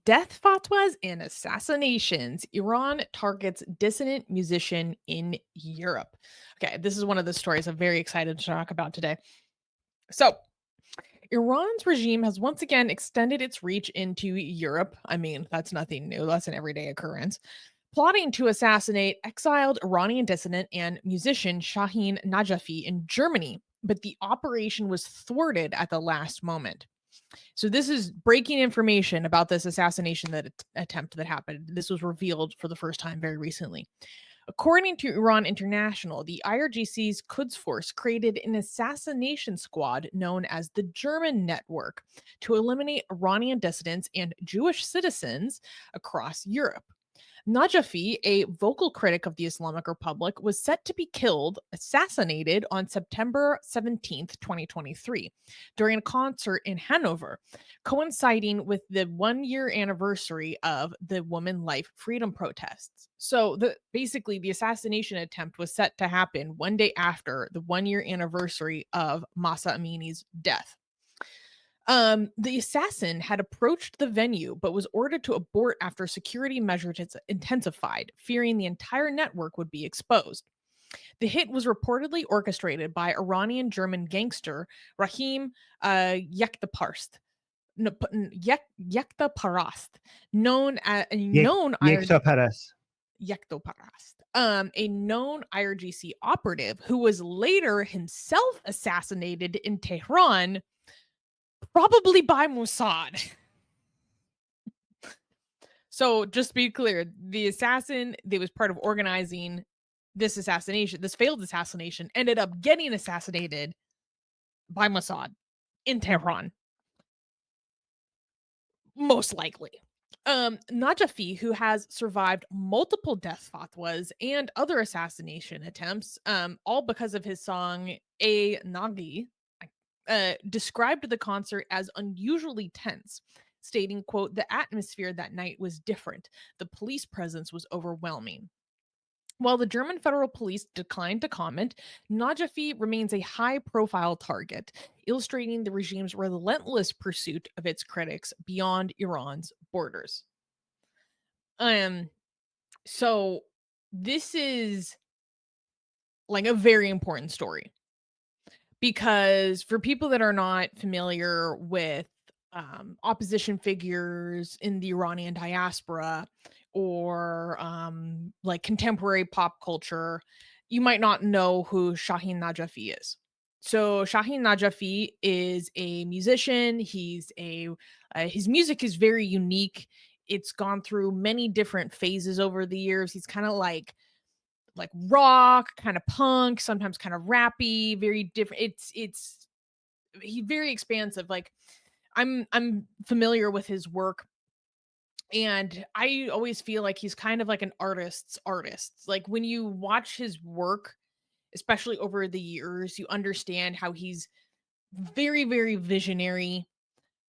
Death fatwas and assassinations. Iran targets dissident musician in Europe. Okay, this is one of the stories I'm very excited to talk about today. So, Iran's regime has once again extended its reach into Europe. I mean, that's nothing new, that's an everyday occurrence. Plotting to assassinate exiled Iranian dissident and musician Shahin Najafi in Germany, but the operation was thwarted at the last moment. So this is breaking information about this assassination attempt that happened. This was revealed for the first time very recently. According to Iran International, the IRGC's Quds force created an assassination squad known as the German Network to eliminate Iranian dissidents and Jewish citizens across Europe. Najafi, a vocal critic of the Islamic Republic, was set to be assassinated on September 17th, 2023, during a concert in Hanover, coinciding with the 1 year anniversary of the Women Life Freedom protests. So, basically, the assassination attempt was set to happen one day after the 1 year anniversary of Mahsa Amini's death. The assassin had approached the venue but was ordered to abort after security measures intensified, fearing the entire network would be exposed. The hit was reportedly orchestrated by Iranian-German gangster Ramin Yektaparast, Yektaparast, known as a known Yektaparast. A known IRGC operative who was later himself assassinated in Tehran, probably by Mossad. So just to be clear, the assassin that was part of organizing this assassination, this failed assassination, ended up getting assassinated by Mossad in Tehran. Most likely. Najafi, who has survived multiple death fatwas and other assassination attempts, all because of his song Ay Naghi, described the concert as unusually tense, stating, quote, "The atmosphere that night was different. The police presence was overwhelming." While the German federal police declined to comment, Najafi remains a high-profile target, illustrating the regime's relentless pursuit of its critics beyond Iran's borders. So this is like a very important story, because for people that are not familiar with opposition figures in the Iranian diaspora or like contemporary pop culture, you might not know who Shahin Najafi is. So Shahin Najafi is a musician. His music is very unique. It's gone through many different phases over the years. He's kind of like rock, kind of punk, sometimes kind of rappy, very different. It's he's very expansive. Like I'm familiar with his work, and I always feel like he's kind of like an artist's artist. Like when you watch his work, especially over the years, you understand how he's very, very visionary,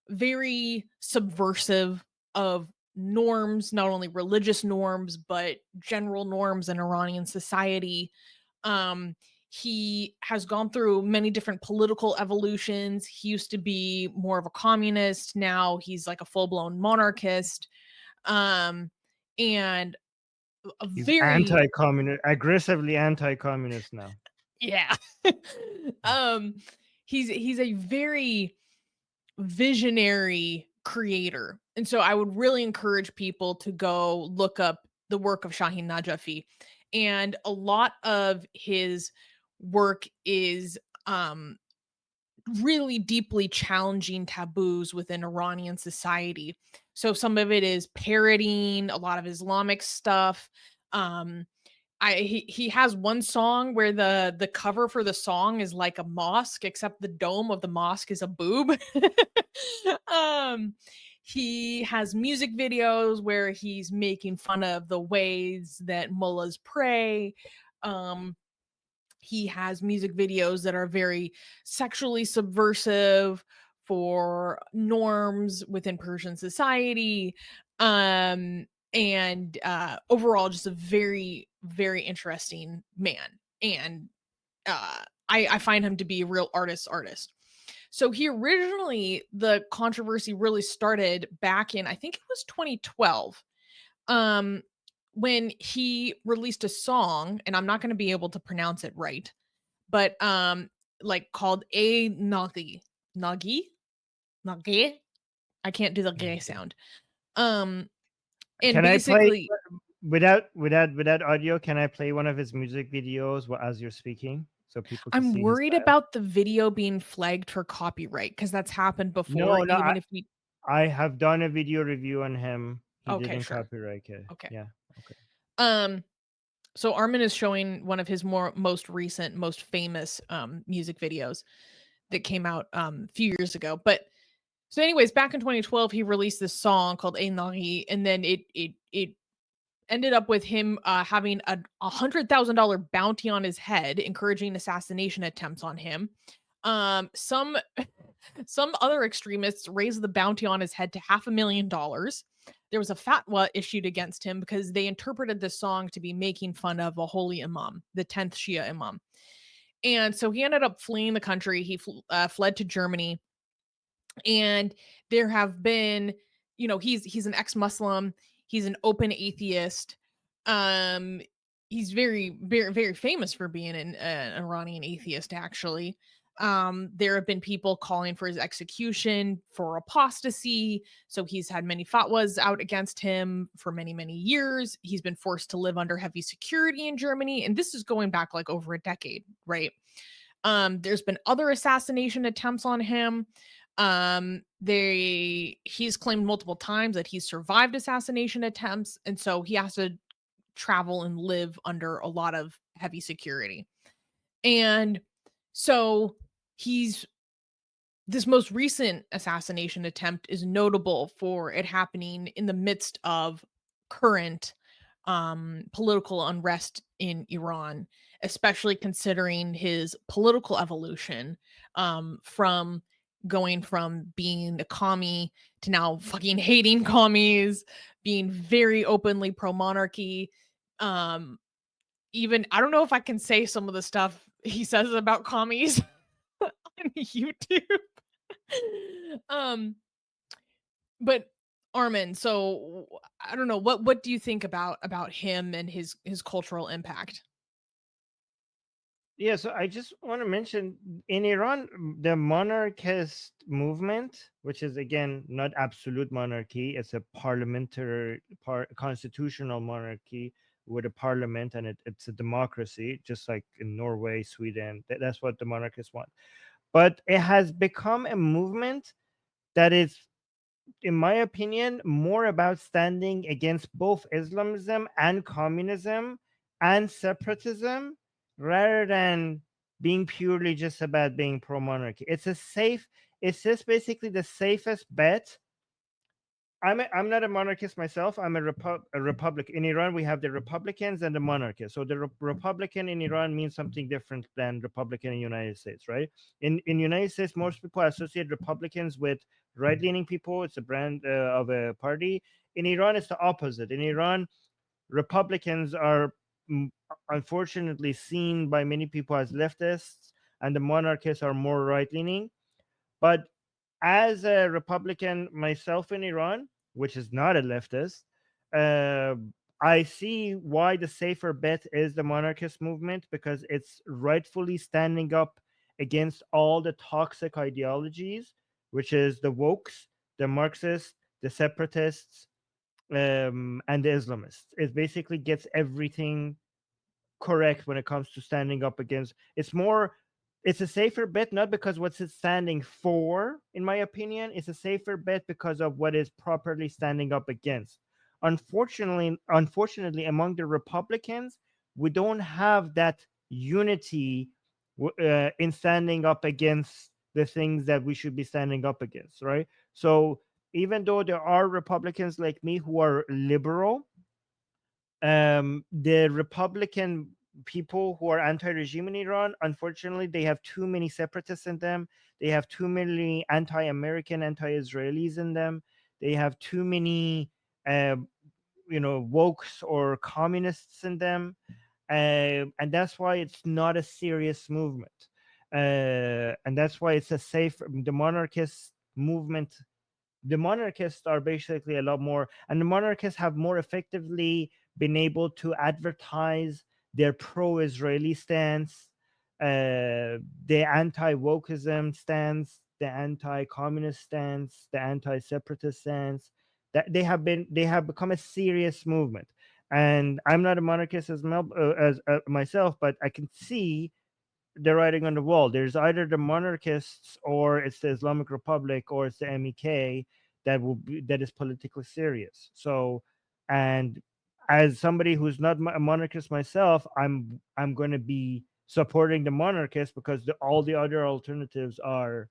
very subversive of norms, not only religious norms, but general norms in Iranian society. Um, he has gone through many different political evolutions. He used to be more of a communist. Now he's like a full-blown monarchist. Um, and a He's very, anti-communist, aggressively anti-communist now. yeah. um, he's a very visionary creator. And so I would really encourage people to go look up the work of Shahin Najafi. And a lot of his work is really deeply challenging taboos within Iranian society. So some of it is parodying a lot of Islamic stuff. Um, he has one song where the cover for the song is like a mosque, except the dome of the mosque is a boob. um, he has music videos where he's making fun of the ways that mullahs pray. He has music videos that are very sexually subversive for norms within Persian society. And overall, just a very, very interesting man. And I find him to be a real artist. So he originally the controversy really started back in, I think it was 2012. Um when he released a song, and I'm not going to be able to pronounce it right, but like called A Naghi. Naghi? Naghi? I can't do the gay Okay. sound. Um and Can I play basically without audio? Can I play one of his music videos as you're speaking so people can I'm see his worried style? about the video being flagged for copyright because that's happened before, No, no, even if we I have done a video review on him. He okay, didn't sure. copyright it. Okay. Yeah. Okay. Um so Armin is showing one of his most recent, most famous music videos that came out a few years ago. But so anyways, back in 2012 he released this song called Ay Naghi, and then it ended up with him having a $100,000 bounty on his head, encouraging assassination attempts on him. Some some other extremists raised the bounty on his head to $500,000. There was a fatwa issued against him because they interpreted this song to be making fun of a holy imam, the 10th Shia imam. And so he ended up fleeing the country. He fled to Germany, and there have been, he's an ex-Muslim, he's an open atheist. um he's very famous for being an Iranian atheist, actually. There have been people calling for his execution for apostasy, so he's had many fatwas out against him for many years. He's been forced to live under heavy security in Germany, and this is going back like over a decade, right? There's been other assassination attempts on him. He's claimed multiple times that he's survived assassination attempts, and so he has to travel and live under a lot of heavy security. And so he's this most recent assassination attempt is notable for it happening in the midst of current political unrest in Iran, especially considering his political evolution, from going from being a commie to now fucking hating commies, being very openly pro monarchy. Um, Even I don't know if I can say some of the stuff he says about commies on YouTube. um, but Armin, so I don't know, what do you think about him and his cultural impact? Yeah, so I just want to mention in Iran, the monarchist movement, which is again not absolute monarchy, it's a parliamentary, constitutional monarchy with a parliament, and it's a democracy, just like in Norway, Sweden. That's what the monarchists want. But it has become a movement that is, in my opinion, more about standing against both Islamism and communism and separatism rather than being purely just about being pro monarchy. It's just basically the safest bet. I'm not a monarchist myself. I'm a republic. In Iran, we have the Republicans and the monarchists. So the Republican in Iran means something different than Republican in the United States, right? In United States, most people associate Republicans with right-leaning people. It's a brand of a party. In Iran, it's the opposite. In Iran, Republicans are mm, unfortunately seen by many people as leftists, and the monarchists are more right-leaning. But as a Republican myself in Iran, which is not a leftist, uh, I see why the safer bet is the monarchist movement, because it's rightfully standing up against all the toxic ideologies, which is the wokes, the Marxists, the separatists, and the Islamists. It basically gets everything correct when it comes to standing up against. It's a safer bet, not because what's it standing for, in my opinion. It's a safer bet because of what is properly standing up against. Unfortunately, among the Republicans, we don't have that unity in standing up against the things that we should be standing up against, right? So even though there are Republicans like me who are liberal, the Republican people who are anti-regime in Iran, unfortunately, they have too many separatists in them. They have too many anti-American, anti-Israelis in them. They have too many, uh, wokes or communists in them, and that's why it's not a serious movement. and that's why it's a safe. The monarchist movement, the monarchists are basically a lot more, and the monarchists have more effectively been able to advertise their pro-Israeli stance, the anti-wokeism stance, the anti-communist stance, the anti-separatist stance. That they have become a serious movement. And I'm not a monarchist as myself, but I can see the writing on the wall. There's either the monarchists or it's the Islamic Republic or it's the MEK that is politically serious. So, and as somebody who's not a monarchist myself, I'm going to be supporting the monarchists because all the other alternatives are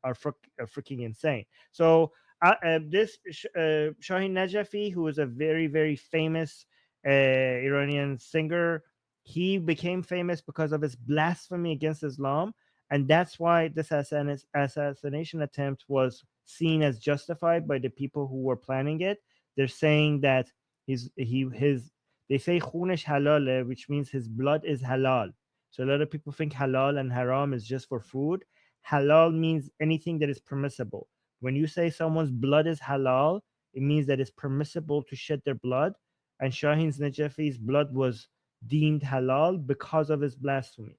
freaking insane. So this Shahin Najafi, who was a very famous Iranian singer, he became famous because of his blasphemy against Islam, and that's why this assassination attempt was seen as justified by the people who were planning it. They're saying that his they say khunish halal, which means his blood is halal. So a lot of people think halal and haram is just for food. Halal means anything that is permissible. When you say someone's blood is halal, it means that it's permissible to shed their blood. And Shahin Najafi's blood was deemed halal because of his blasphemy.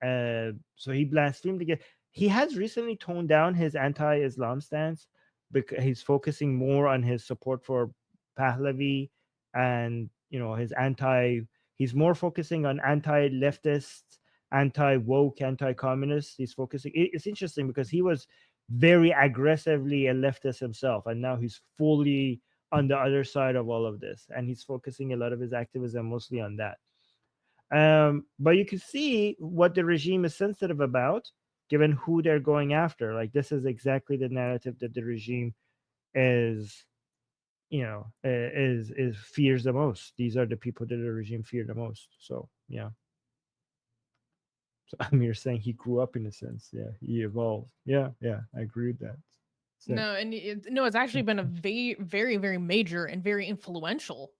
So he blasphemed again. He has recently toned down his anti-Islam stance because he's focusing more on his support for Pahlavi, and his anti. He's more focusing on anti-leftist, anti-woke, anti-communist. He's focusing. It's interesting because he was very aggressively a leftist himself, and now he's fully on the other side of all of this, and he's focusing a lot of his activism mostly on that. But you can see what the regime is sensitive about, given who they're going after. Like this is exactly the narrative that the regime is, is fears the most. These are the people that the regime fear the most. So yeah. So Amir saying he grew up in a sense. Yeah, he evolved. Yeah, I agree with that. So No, and no, it's actually been a very major and very influential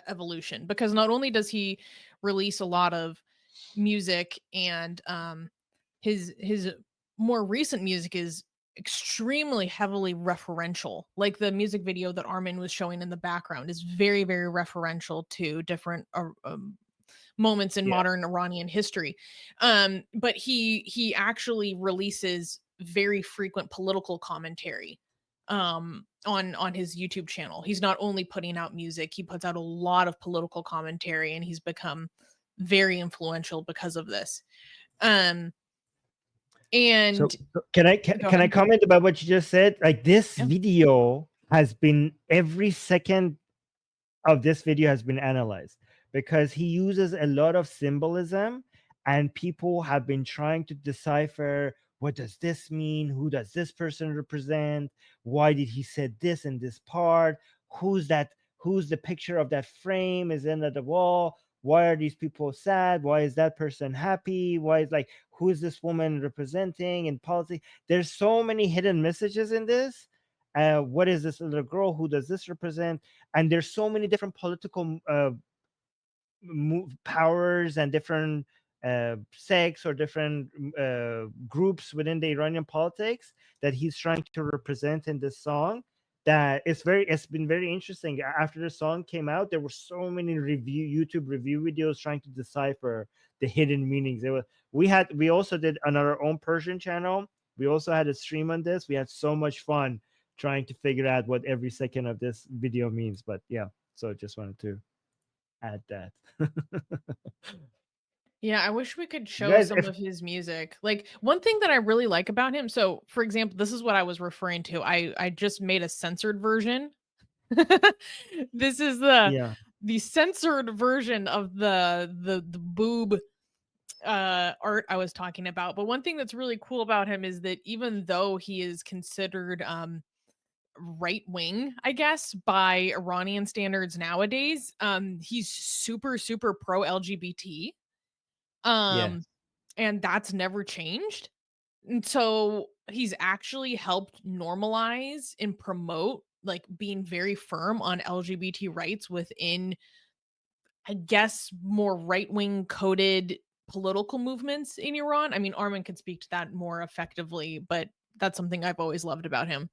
evolution, because not only does he release a lot of music, and his more recent music is extremely heavily referential. Like the music video that Armin was showing in the background is very referential to different moments in yeah. modern Iranian history. But he actually releases very frequent political commentary on his YouTube channel. He's not only putting out music, he puts out a lot of political commentary, and he's become very influential because of this. Um So and Go can I ahead. comment about what you just said? Like this Yeah. video has been every second of this video has been analyzed because he uses a lot of symbolism, and people have been trying to decipher what does this mean, who does this person represent, why did he said this in this part, who's the picture of that frame is in at the wall, why are these people sad, why is that person happy, why is like who is this woman representing in politics. There's so many hidden messages in this. What is this little girl, who does this represent, and there's so many different political powers and different sects or different groups within the Iranian politics that he's trying to represent in this song. That it's been very interesting. After the song came out, there were so many YouTube review videos trying to decipher the hidden meanings. We also did on our own Persian channel. We also had a stream on this. We had so much fun trying to figure out what every second of this video means. But yeah, so just wanted to add that. Yeah, I wish we could show Guys, some if of his music. Like, one thing that I really like about him, so, for example, this is what I was referring to. I just made a censored version. This is yeah, the censored version of the boob art I was talking about. But one thing that's really cool about him is that even though he is considered right wing, I guess, by Iranian standards nowadays, he's super pro LGBT. Um yes. and that's never changed. And so he's actually helped normalize and promote, like, being very firm on LGBT rights within, I guess, more right-wing coded political movements in Iran. I mean, Armin could speak to that more effectively, but that's something I've always loved about him.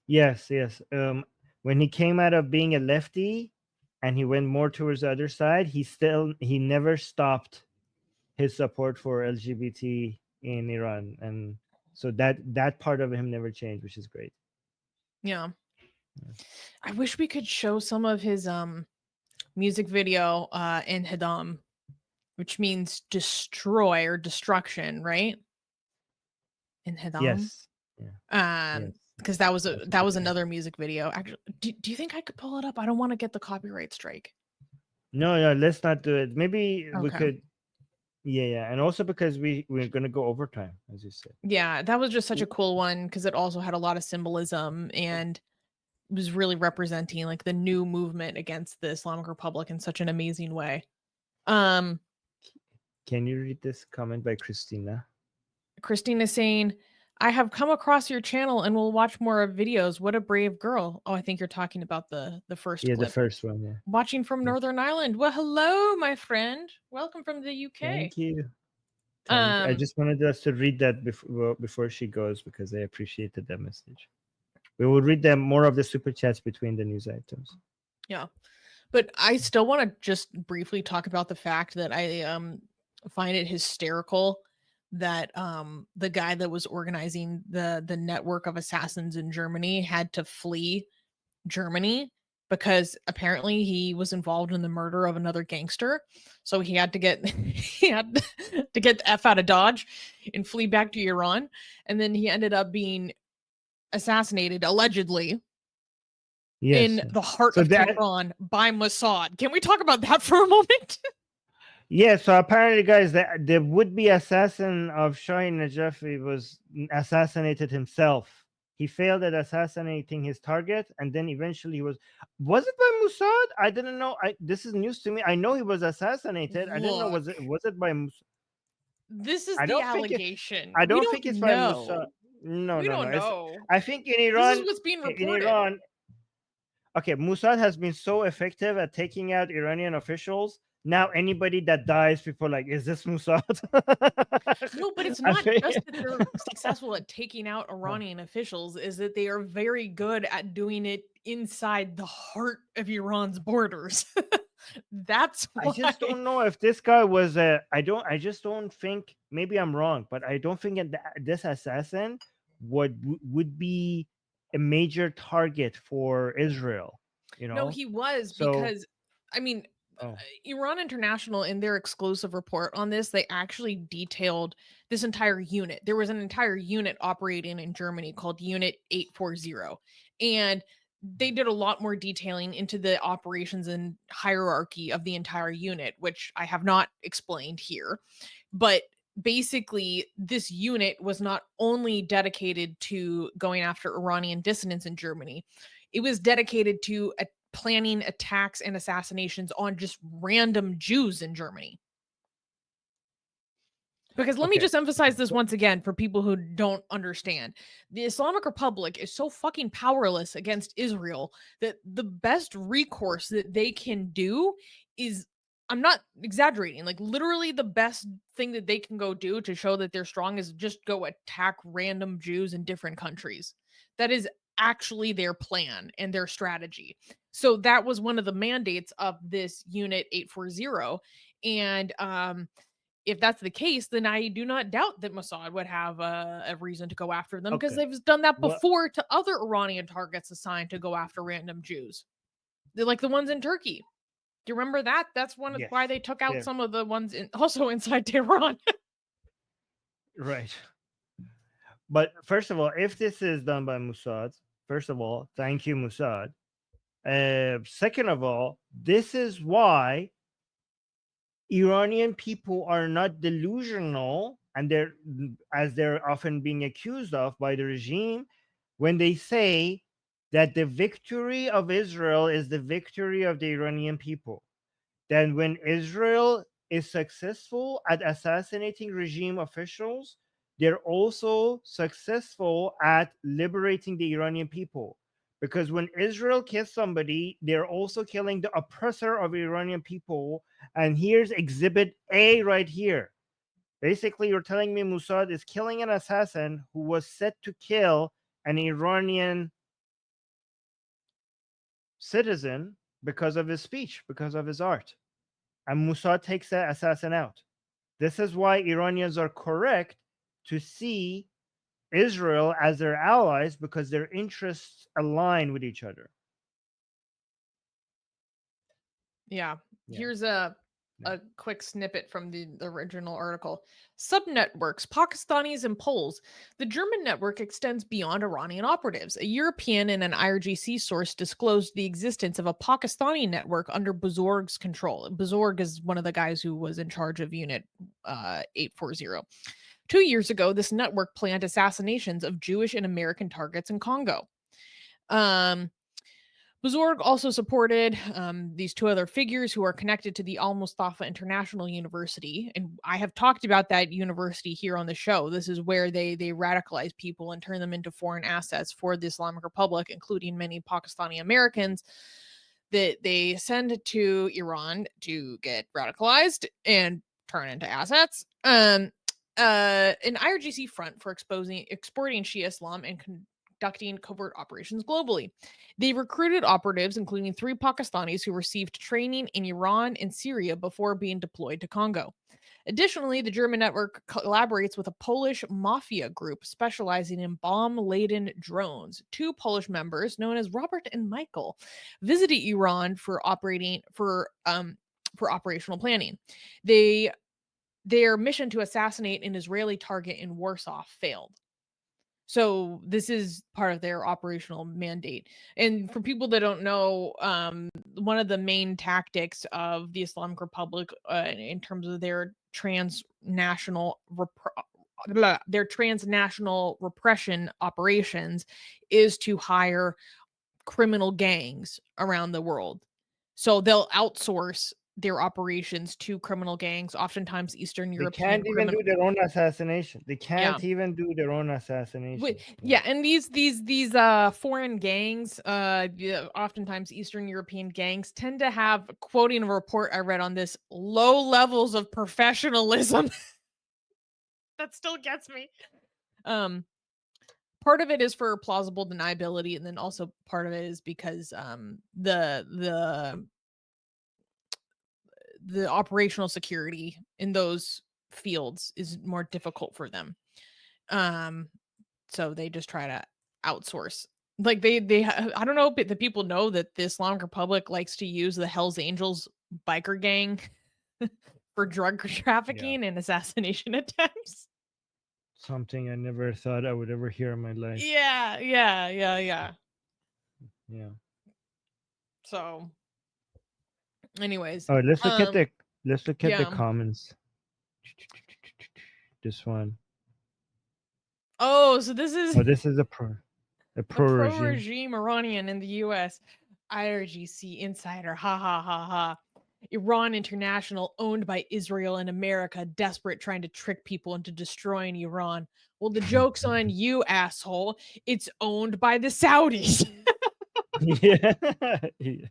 Yes, yes. When he came out of being a lefty and he went more towards the other side, he never stopped his support for LGBT in Iran, and so that part of him never changed, which is great. Yeah. Yeah. I wish we could show some of his music video in Hadam, which means destroy or destruction, right? In Hadam. Yes. Yeah. Yes. Because That's that was beautiful. another music video. Actually, do you think I could pull it up? I don't want to get the copyright strike. No, no, let's not do it. Maybe we Okay. could. Yeah, yeah, and also because we're gonna go overtime, as you said. Yeah, that was just such a cool one because it also had a lot of symbolism and was really representing like the new movement against the Islamic Republic in such an amazing way. Um, Can you read this comment by Christina? Christina saying, I have come across your channel and will watch more of videos. What a brave girl. Oh, I think you're talking about the first Yeah, the clip. first one. Yeah. Watching from Yes. Northern Ireland. Well, hello, my friend. Welcome from the UK. Thank you. Thank you. I Um, just wanted us to read that before she goes because I appreciated that message. We will read them more of the super chats between the news items. yeah. But I still want to just briefly talk about the fact that I find it hysterical that the guy that was organizing the network of assassins in Germany had to flee Germany because apparently he was involved in the murder of another gangster. So he had to get he had to get the F out of Dodge and flee back to Iran. And then he ended up being assassinated allegedly Yes. in the heart So of that Tehran by Mossad. Can we talk about that for a moment? yeah. So apparently, guys, the would-be assassin of Shahin Najafi was assassinated himself. He failed at assassinating his target, and then eventually he was. Was it by Mossad? I didn't know. This is news to me. I know he was assassinated. I didn't know Look, was it by Mossad? this is I the don't think it. allegation. I We don't don't think it's by Mossad. know. No, We no, no. don't know. I think in This is Iran, what's being in reported. Iran, okay, Mossad has been so effective at taking out Iranian officials. Now anybody that dies, people are like, is this Mossad? No, but it's I not think, just that they're successful at taking out Iranian officials, is that they are very good at doing it inside the heart of Iran's borders. That's I why. just don't know if this guy was a. I don't. I just don't think. Maybe I'm wrong, but I don't think this assassin would be a major target for Israel. You No, know. he was So. because I mean, Oh. Iran International in their exclusive report on this, they actually detailed this entire unit. There was an entire unit operating in Germany called Unit 840, and they did a lot more detailing into the operations and hierarchy of the entire unit, which I have not explained here. But basically, this unit was not only dedicated to going after Iranian dissidents in Germany, it was dedicated to planning attacks and assassinations on just random Jews in Germany. Because let me Okay. just emphasize this So. once again for people who don't understand. The Islamic Republic is so fucking powerless against Israel that the best recourse that they can do is, I'm not exaggerating, like literally the best thing that they can go do to show that they're strong is just go attack random Jews in different countries. That is actually their plan and their strategy. So that was one of the mandates of this Unit 840. And if that's the case, then I do not doubt that Mossad would have a reason to go after them because Okay. they've done that Well. before to other Iranian targets assigned to go after random Jews. They're like the ones in Turkey. Do you remember that? That's one of Yes. why they took out Yeah. some of the ones also inside Tehran. Right. But first of all, if this is done by Mossad, first of all, thank you, Mossad. Second of all, this is why Iranian people are not delusional, and they're as they're often being accused of by the regime when they say that the victory of Israel is the victory of the Iranian people. Then when Israel is successful at assassinating regime officials, they're also successful at liberating the Iranian people. Because when Israel kills somebody, they're also killing the oppressor of Iranian people. And here's exhibit A right here. Basically, you're telling me Mossad is killing an assassin who was set to kill an Iranian citizen because of his speech, because of his art. And Mossad takes that assassin out. This is why Iranians are correct to see Israel as their allies, because their interests align with each other. Yeah. Yeah. Here's Yeah. a quick snippet from the original article. Subnetworks, Pakistanis and Poles. The German network extends beyond Iranian operatives. A European and an IRGC source disclosed the existence of a Pakistani network under Buzorg's control. Buzorg is one of the guys who was in charge of Unit 840. 2 years ago, this network planned assassinations of Jewish and American targets in Congo. Um, Buzorg also supported these two other figures who are connected to the Al Mustafa International University, and I have talked about that university here on the show. This is where they radicalize people and turn them into foreign assets for the Islamic Republic, including many Pakistani Americans that they send to Iran to get radicalized and turn into assets. An IRGC front for exporting Shia Islam and conducting covert operations globally. They recruited operatives, including 3 Pakistanis who received training in Iran and Syria before being deployed to Congo. Additionally, the German network collaborates with a Polish mafia group specializing in bomb-laden drones. 2 Polish members, known as Robert and Michael, visited Iran for operational planning. Their mission to assassinate an Israeli target in Warsaw failed. So this is part of their operational mandate. And for people that don't know, one of the main tactics of the Islamic Republic in terms of their transnational repression operations is to hire criminal gangs around the world. So they'll outsource their operations to criminal gangs, oftentimes Eastern They European can't even criminal. do their own assassination. They Yeah. can't even do their own assassination. Yeah, and these foreign gangs, yeah, oftentimes Eastern European gangs tend to have, quoting a report I read on this, low levels of professionalism. That still gets me. Um, Part of it is for plausible deniability, and then also part of it is because the operational security in those fields is more difficult for them. Um, so they just try to outsource. Like I don't know if the people know that the Islamic Republic likes to use the Hell's Angels biker gang for drug Yeah. trafficking and assassination attempts. Something I never thought I would ever hear in my life. Yeah. Yeah. So, anyways, All right, let's look at the yeah. comments. This one. Oh, so this is Oh, this is a the pro regime. pro-regime Iranian in the U.S. IRGC insider. Ha ha ha ha. Iran International, owned by Israel and America, desperate trying to trick people into destroying Iran. Well, the joke's on you, asshole. It's owned by the Saudis. Yeah. Yeah.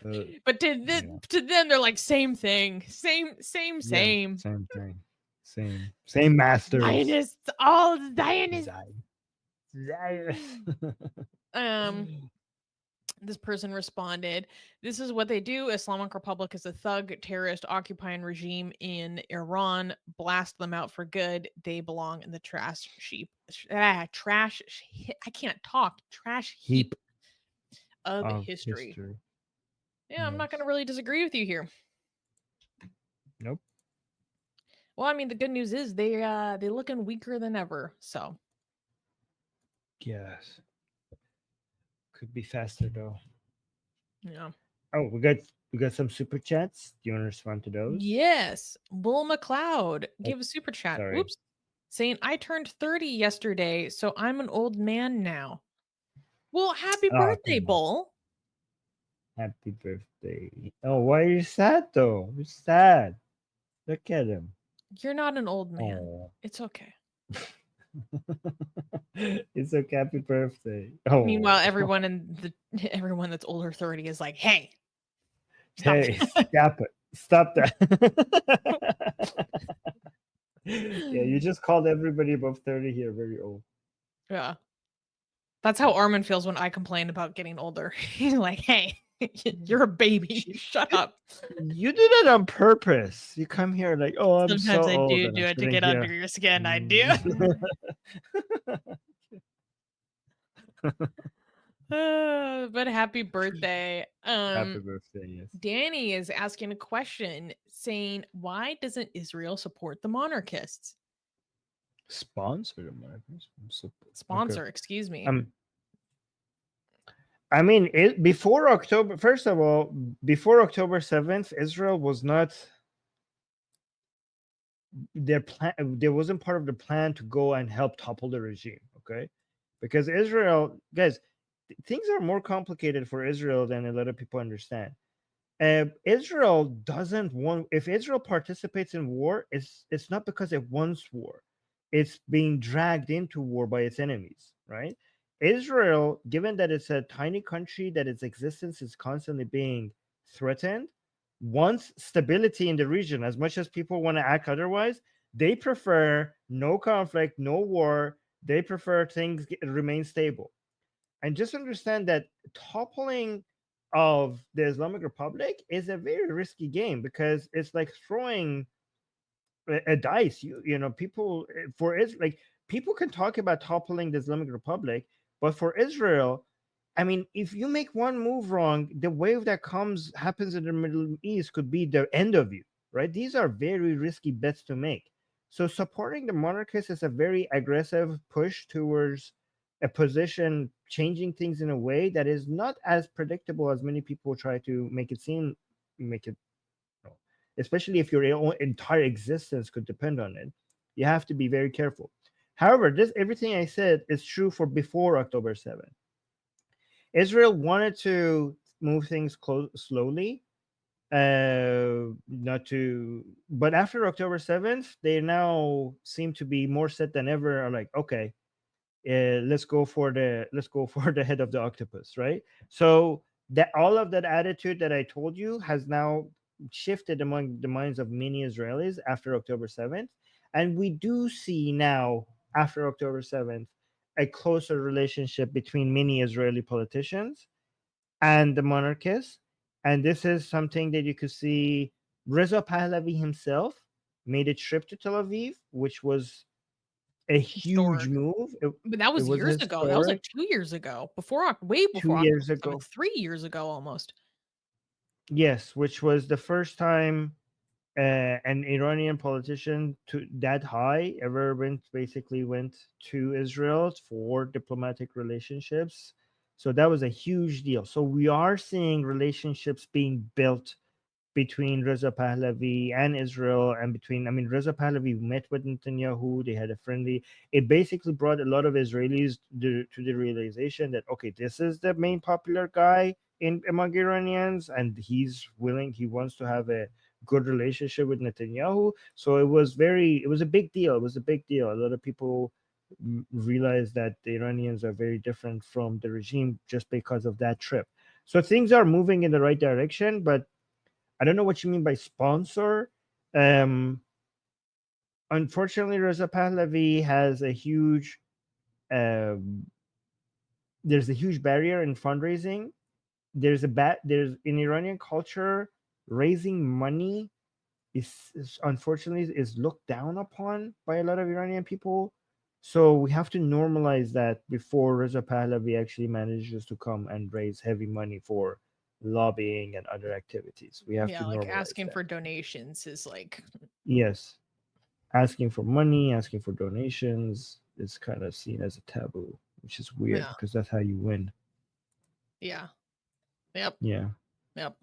Uh, But yeah. to them, they're like same thing, Yeah. same. Same thing. Same masters. Zionists, all Zionists. Zion. Zion. Um, this person responded, "This is what they do. Islamic Republic is a thug, terrorist, occupying regime in Iran. Blast them out for good. They belong in the I can't talk. Trash heap Heap of of history." history. Yeah, I'm not going Yes. to really disagree with you here. Nope. Well, I mean, the good news is they looking weaker than ever. So Yes. Could be faster though. yeah. Oh, we got some super chats. Do you want to respond to those? Yes, Bull McLeod Oh, give a super chat. sorry. Oops, saying I turned 30 yesterday, so I'm an old man now. Well, happy Oh, birthday, come on. Bull. Happy birthday. Oh, why are you sad though? You're sad. Look at him. You're not an old man. Oh. It's okay. It's a happy birthday. Oh, Meanwhile, everyone that's older 30 is like, "Hey, stop hey, that." stop it. Stop that. Yeah, you just called everybody above 30 here very old. Yeah. That's how Armin feels when I complain about getting older. He's like, "Hey, you're a baby. She- Shut up." You do that on purpose. You come here like, oh, I'm so Sometimes I old do and I'm do it to sitting get under here. your skin. I do. Mm. But happy birthday. Happy birthday, yes. Danny is asking a question saying, "Why doesn't Israel support the monarchists?" Sponsor Americans. Okay. Sponsor, excuse me. Um, I mean, before October. First of all, before October 7th, Israel was not their plan. There wasn't part of the plan to go and help topple the regime. Okay, because Israel, guys, things are more complicated for Israel than a lot of people understand. Israel doesn't want. If Israel participates in war, it's not because it wants war. It's being dragged into war by its enemies, right? Israel, given that it's a tiny country that its existence is constantly being threatened, wants stability in the region. As much as people want to act otherwise, they prefer no conflict, no war. They prefer things remain stable. And just understand that toppling of the Islamic Republic is a very risky game because it's like throwing a dice. You know, people for Israel, like people can talk about toppling the Islamic Republic, but for Israel, I mean, if you make one move wrong, the wave that happens in the Middle East could be the end of you, right? These are very risky bets to make. So supporting the monarchists is a very aggressive push towards a position changing things in a way that is not as predictable as many people try to make it seem, make it, especially if your entire existence could depend on it. You have to be very careful. However, this everything I said is true for before October 7th. Israel wanted to move things slowly, not to, but after October 7th, they now seem to be more set than ever. Are like, okay, let's go for the head of the octopus, right? So that all of that attitude that I told you has now shifted among the minds of many Israelis after October 7th, and we do see now after October 7th a closer relationship between many Israeli politicians and the monarchists, and this is something that you could see. Reza Pahlavi himself made a trip to Tel Aviv, which was a huge Historic. move. It, But that it was was years ago. That was like historic 2 years ago. Way two before years October 7th, ago. 3 years ago almost. Yes, which was the first time an Iranian politician to that high ever went to Israel for diplomatic relationships. So that was a huge deal. So we are seeing relationships being built between Reza Pahlavi and Israel, and between, I mean, Reza Pahlavi met with Netanyahu. They had a friendly. It basically brought a lot of Israelis to the realization that okay, this is the main popular guy in among Iranians, and he wants to have a good relationship with Netanyahu. So it was a big deal. It was a big deal. A lot of people realized that the Iranians are very different from the regime just because of that trip. So things are moving in the right direction, but I don't know what you mean by sponsor. Um, Unfortunately, Reza Pahlavi has a huge um, there's a huge barrier in fundraising. There's in Iranian culture, raising money is unfortunately is looked down upon by a lot of Iranian people. So we have to normalize that before Reza Pahlavi actually manages to come and raise heavy money for lobbying and other activities. We have to Yeah, like normalize asking that. for donations is like, Yes, asking for money, asking for donations is kind of seen as a taboo, which is weird yeah, because that's how you win. yeah, yep, Yeah. yep.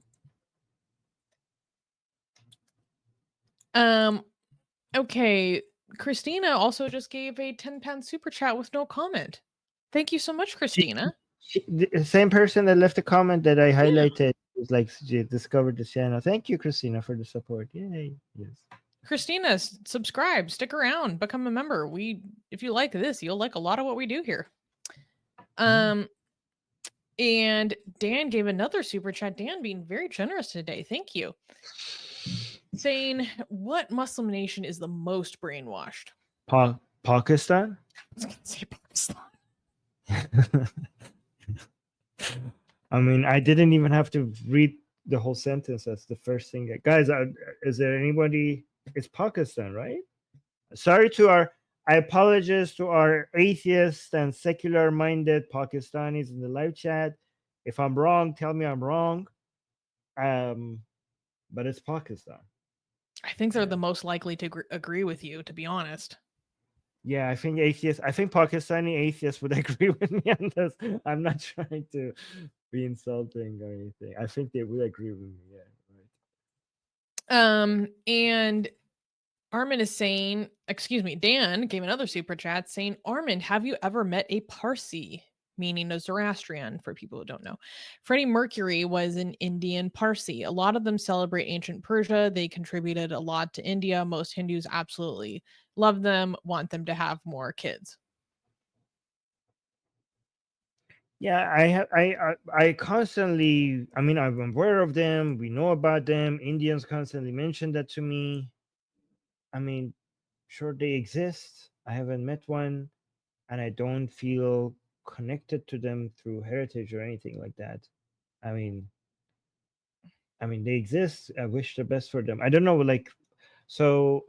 Um, okay. Christina also just gave a 10-pound super chat with no comment. Thank you so much, She, Christina. the same person that left a comment that I Yeah. highlighted was like she discovered the channel. Thank you, Christina, for the support. Yay. Yes. Christina, subscribe, stick around, become a member. If you like this, you'll like a lot of what we do here. Um, and Dan gave another super chat. Dan being very generous today. Thank you. Saying, what Muslim nation is the most brainwashed? Pakistan. I was gonna say Pakistan. I mean, I didn't even have to read the whole sentence. That's the first thing. Guys, is there anybody? It's Pakistan, right? Sorry to our. I apologize to our atheist and secular-minded Pakistanis in the live chat. If I'm wrong, tell me I'm wrong. But it's Pakistan. I think they're the most likely to agree with you, to be honest. Yeah, I think atheists. I think Pakistani atheists would agree with me on this. I'm not trying to be insulting or anything. I think they would agree with me. Yeah, right. And Armin is saying, excuse me, Dan gave another super chat saying, Armin, have you ever met a Parsi? Meaning a Zoroastrian, for people who don't know. Freddie Mercury was an Indian Parsi. A lot of them celebrate ancient Persia. They contributed a lot to India. Most Hindus absolutely love them, want them to have more kids. Yeah, I constantly. I mean, I'm aware of them. We know about them. Indians constantly mention that to me. I mean, sure they exist. I haven't met one, and I don't feel connected to them through heritage or anything like that. I mean, they exist. I wish the best for them. I don't know, like, so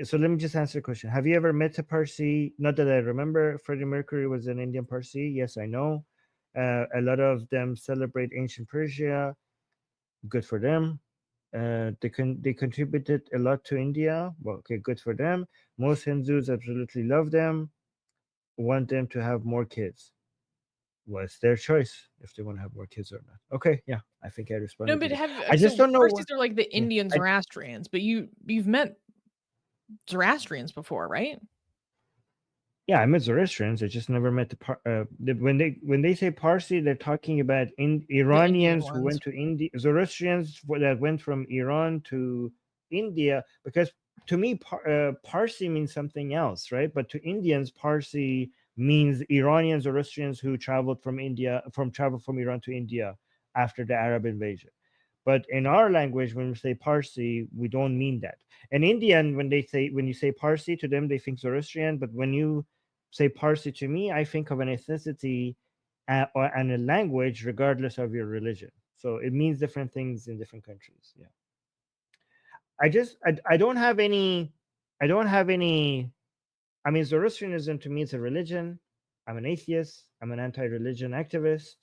so let me just answer the question. Have you ever met a Parsi? Not that I remember. Freddie Mercury was an Indian Parsi. Yes, I know. A lot of them celebrate ancient Persia. Good for them. They contributed a lot to India. Well, okay, good for them. Most Hindus absolutely love them. Want them to have more kids. Well, it's their choice if they want to have more kids or not. Okay, yeah, I think I No, responded to but that. I just so don't know Parsis what. are like the Yeah, Indian Zoroastrians, but you've met Zoroastrians before, right? yeah, I met Zoroastrians. I just never met when they say Parsi, they're talking about The Indian Iranians who ones. went to India, Zoroastrians that went from Iran to India. Because to me, Parsi means something else, right? But to Indians, Parsi means Iranian Zoroastrians who traveled from Iran to India after the Arab invasion. But in our language, when we say Parsi, we don't mean that. An Indian, when you say Parsi to them, they think Zoroastrian. But when you say Parsi to me, I think of an ethnicity and a language, regardless of your religion. So it means different things in different countries. Yeah. I don't have any. I don't have any. I mean, Zoroastrianism to me is a religion. I'm an atheist. I'm an anti-religion activist.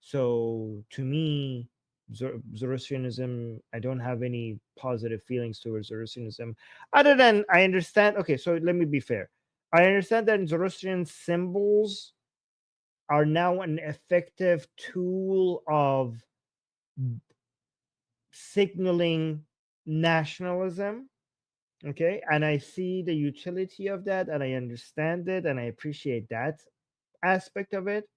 So to me, Zoroastrianism, I don't have any positive feelings towards Zoroastrianism, other than I understand. Okay, so let me be fair. I understand that Zoroastrian symbols are now an effective tool of signaling nationalism. Okay, and I see the utility of that, and I understand it, and I appreciate that aspect of it.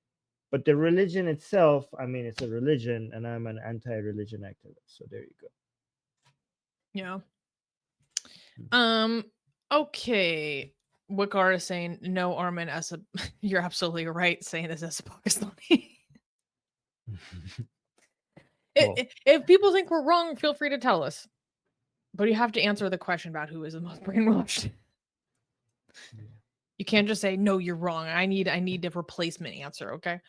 But the religion itself, I mean, it's a religion, and I'm an anti-religion activist. So there you go. Yeah. Okay. Wikar is saying no, Armin. As a, you're absolutely right saying this as a Pakistani. Well, If people think we're wrong, feel free to tell us. But you have to answer the question about who is the most brainwashed. You can't just say no, you're wrong. I need a replacement answer. Okay.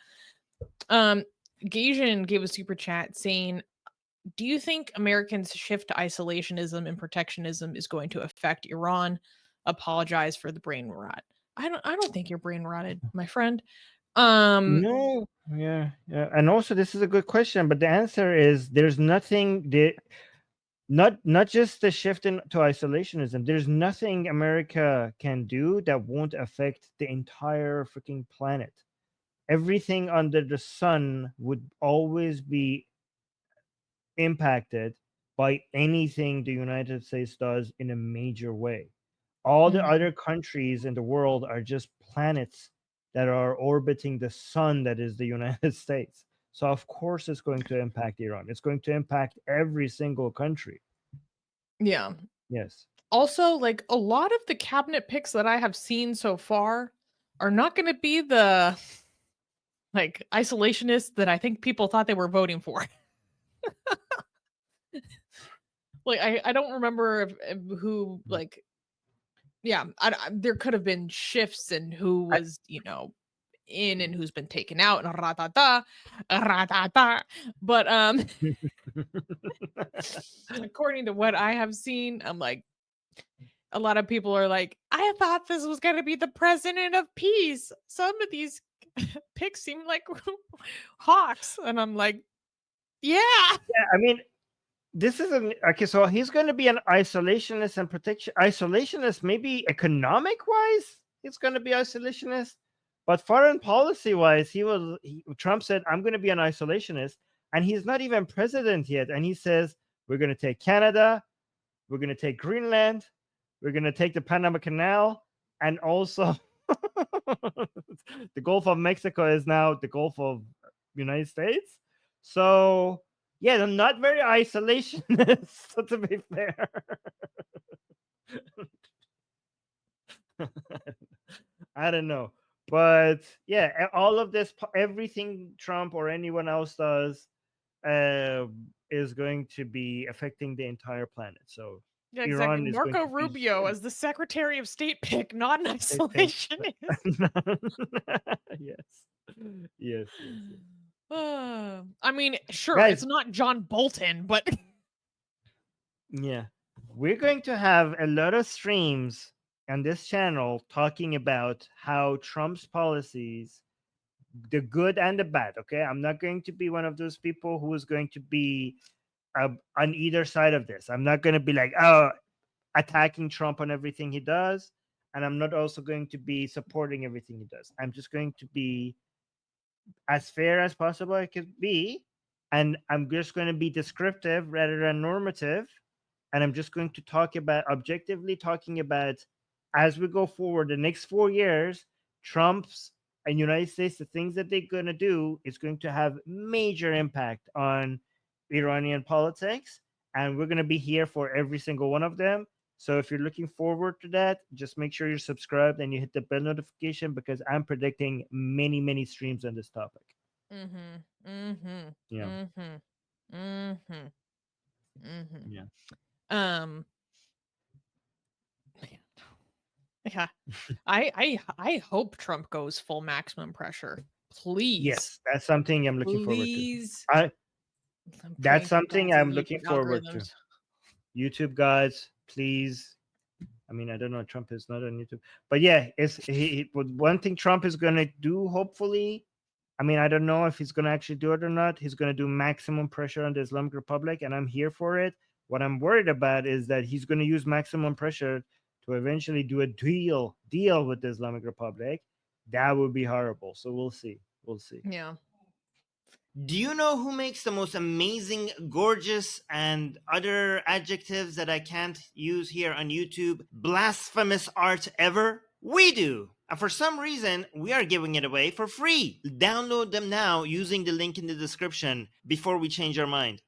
Gajan gave a super chat saying, "Do you think Americans' shift to isolationism and protectionism is going to affect Iran? Apologize for the brain rot. I don't think you're brain rotted, my friend. no, yeah, yeah, and also this is a good question, but the answer is there's nothing. Not just the shift to isolationism. There's nothing America can do that won't affect the entire freaking planet. Everything under the sun would always be impacted by anything the United States does in a major way. All the Mhm. other countries in the world are just planets that are orbiting the sun that is the United States. So of course it's going to impact Iran. It's going to impact every single country. Yeah. Yes. Also, like, a lot of the cabinet picks that I have seen so far are not gonna be the, like, isolationists that I think people thought they were voting for. Like, I don't remember if who, like, yeah, there could have been shifts in who I, was, in and who's been taken out and ra-ta-ta, but, according to what I have seen, I'm like, a lot of people are like, "I thought this was gonna be the president of peace. Some of these picks seem like hawks," and I'm like, "Yeah." yeah, I mean, this is an okay. So he's going to be an isolationist and protection isolationist. Maybe economic wise, he's going to be isolationist, but foreign policy wise, Trump said, "I'm going to be an isolationist," and he's not even president yet, and he says, "We're going to take Canada, we're going to take Greenland, we're going to take the Panama Canal, and also the Gulf of Mexico is now the Gulf of United States." So yeah, they're not very isolationist, to be fair. I don't know. But yeah, all of this, everything Trump or anyone else does, uh, is going to be affecting the entire planet. So Yeah, exactly. Iran is going Marco to be Rubio as the Secretary of State pick, not an same. isolationist. Yes. Yes, yes, yes. I mean, sure, it's Guys, not John Bolton, but yeah. We're going to have a lot of streams on this channel talking about how Trump's policies, the good and the bad, okay? I'm not going to be one of those people who is going to be on either side of this. I'm not going to be like, oh, attacking Trump on everything he does. And I'm not also going to be supporting everything he does. I'm just going to be as fair as possible I could be. And I'm just going to be descriptive rather than normative. And I'm just going to talk about objectively talking about as we go forward the next 4 years, Trump's and United States, the things that they're going to do is going to have major impact on Iranian politics. And we're going to be here for every single one of them. So if you're looking forward to that, just make sure you're subscribed and you hit the bell notification because I'm predicting many, many streams on this topic. mhm. Mhm. Yeah. Mhm. Mhm. Mhm. Yeah. Um yeah. I hope Trump goes full maximum pressure. Please. Yes, that's something I'm looking forward to. Please. I I'm That's praying for something God's and I'm looking YouTube forward to. algorithms. YouTube guys, please. I mean, I don't know. Trump is not on YouTube, but yeah, one thing Trump is gonna do. Hopefully, I mean, I don't know if he's gonna actually do it or not. He's gonna do maximum pressure on the Islamic Republic, and I'm here for it. What I'm worried about is that he's gonna use maximum pressure to eventually do a deal with the Islamic Republic. That would be horrible. So we'll see. We'll see. Yeah. Do you know who makes the most amazing, gorgeous, and other adjectives that I can't use here on YouTube, blasphemous art ever? We do! And for some reason, we are giving it away for free. Download them now using the link in the description before we change our mind.